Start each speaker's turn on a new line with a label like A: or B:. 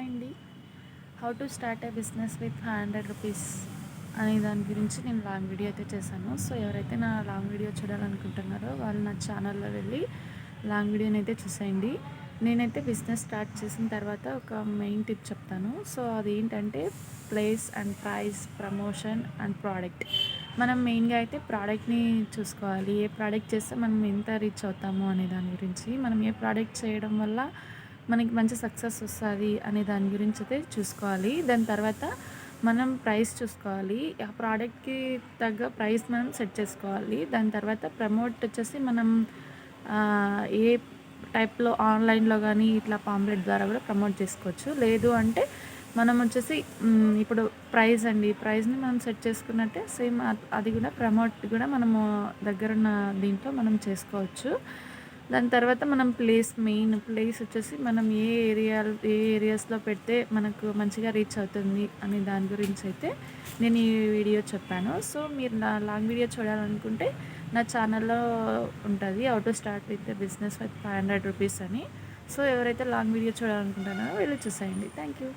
A: Hi అండి. How to start A business with 500 rupees అనే దాని గురించి నేను లాంగ్ వీడియో అయితే చేశాను. సో ఎవరైతే నా లాంగ్ వీడియో చూడాలనుకుంటున్నారో వాళ్ళు నా ఛానల్లో వెళ్ళి లాంగ్ వీడియోని అయితే చూసేయండి. నేనైతే బిజినెస్ స్టార్ట్ చేసిన తర్వాత ఒక మెయిన్ టిప్ చెప్తాను. సో అదేంటంటే place and price, promotion and product. మనం మెయిన్గా అయితే ప్రోడక్ట్ని చూసుకోవాలి. ఏ ప్రోడక్ట్ చేస్తే మనం ఎంత రీచ్ అవుతాము అనే దాని గురించి, మనం ఏ ప్రోడక్ట్ చేయడం వల్ల మనకి మంచి సక్సెస్ వస్తుంది అనే దాని గురించి అయితే చూసుకోవాలి. దాని తర్వాత మనం ప్రైస్ చూసుకోవాలి. ఆ ప్రోడక్ట్కి తగ్గ ప్రైస్ మనం సెట్ చేసుకోవాలి. దాని తర్వాత ప్రమోట్ వచ్చేసి మనం ఏ టైప్లో ఆన్లైన్లో కానీ ఇట్లా పాంప్లెట్ ద్వారా కూడా ప్రమోట్ చేసుకోవచ్చు. లేదు అంటే మనం వచ్చేసి ఇప్పుడు ప్రైస్ని మనం సెట్ చేసుకున్నట్టే సేమ్ అది కూడా ప్రమోట్ కూడా మనము దగ్గరున్న దీంట్లో మనం చేసుకోవచ్చు. దాని తర్వాత మనం మెయిన్ ప్లేస్ వచ్చేసి మనం ఏ ఏరియాస్లో పెడితే మనకు మంచిగా రీచ్ అవుతుంది అనే దాని గురించి అయితే నేను ఈ వీడియో చెప్పాను. సో మీరు నా లాంగ్ వీడియో చూడాలనుకుంటే నా ఛానల్లో ఉంటుంది, how to start with the business with 500 rupees అని. సో ఎవరైతే లాంగ్ వీడియో చూడాలనుకుంటున్నారో వెళ్ళి చూసేయండి. Thank you.